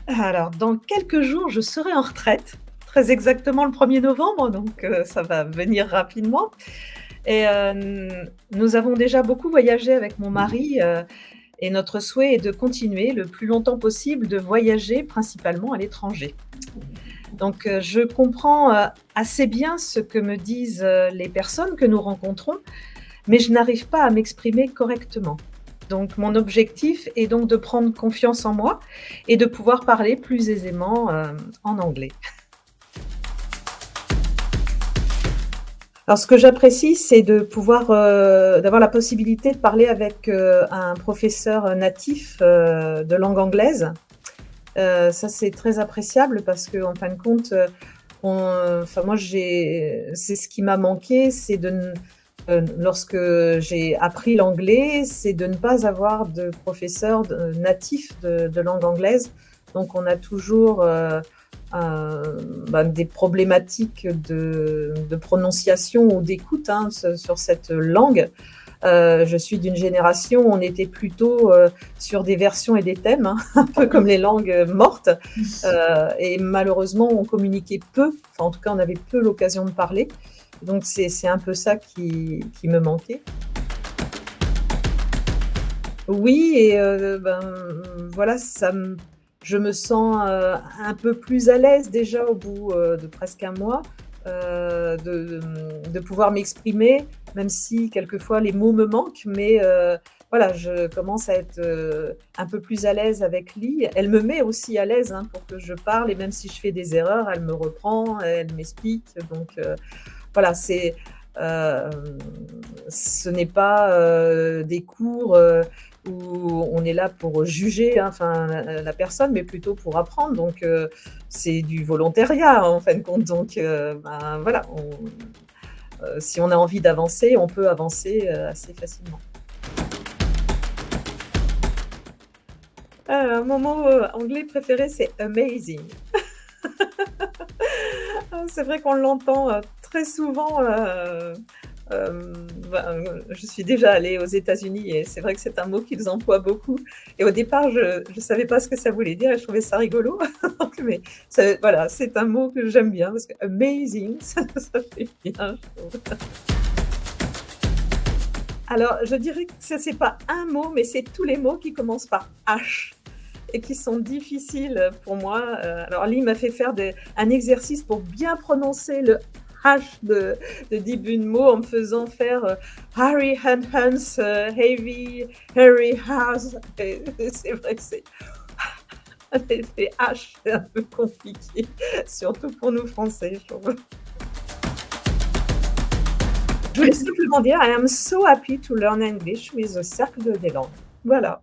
Alors, dans quelques jours, je serai en retraite, très exactement le 1er novembre, donc ça va venir rapidement et nous avons déjà beaucoup voyagé avec mon mari, et notre souhait est de continuer le plus longtemps possible de voyager, principalement à l'étranger. Donc je comprends, assez bien ce que me disent, les personnes que nous rencontrons, mais je n'arrive pas à m'exprimer correctement. Donc mon objectif est donc de prendre confiance en moi et de pouvoir parler plus aisément, en anglais. Alors ce que j'apprécie, c'est de pouvoir, d'avoir la possibilité de parler avec, un professeur, natif, de langue anglaise. Ça, c'est très appréciable parce qu'en fin de compte, enfin moi c'est ce qui m'a manqué, c'est de n lorsque j'ai appris l'anglais, c'est de ne pas avoir de professeur natif de langue anglaise. Donc on a toujours, des problématiques de prononciation ou d'écoute, hein, sur cette langue. Je suis d'une génération où on était plutôt, sur des versions et des thèmes, hein, un peu comme les langues, mortes, et malheureusement on communiquait peu, enfin en tout cas on avait peu l'occasion de parler. Donc c'est un peu ça qui me manquait. Oui et voilà, je me sens, un peu plus à l'aise déjà au bout, de presque un mois, de pouvoir m'exprimer, même si quelquefois les mots me manquent, mais voilà, je commence à être, un peu plus à l'aise avec lui. Elle me met aussi à l'aise, hein, pour que je parle et même si je fais des erreurs, elle me reprend, elle m'explique donc voilà, hem, ce n'est pas, des cours, où on est là pour juger, hein, enfin la personne, mais plutôt pour apprendre. Donc, c'est du volontariat en fin de compte. Donc, voilà, si on a envie d'avancer, on peut avancer, assez facilement. Mon mot, anglais préféré, c'est amazing. C'est vrai qu'on l'entend, très souvent, je suis déjà allée aux États-Unis et c'est vrai que c'est un mot qu'ils emploient beaucoup et au départ, je savais pas ce que ça voulait dire et je trouvais ça rigolo. Donc mais c'est voilà, c'est un mot que j'aime bien parce que amazing, ça fait bien, je trouve. Alors, je dirais que ça, c'est pas un mot, mais c'est tous les mots qui commencent par H et qui sont difficiles pour moi. Alors Lee m'a fait faire un exercice pour bien prononcer le H de début de mot en me faisant faire Harry, Hans, Hans, Heavy, Harry, House. Et c'est vrai que les H, c'est un peu compliqué, surtout pour nous Français, je trouve. Je voulais simplement dire I am so happy to learn English with a cercle des langues. Voilà.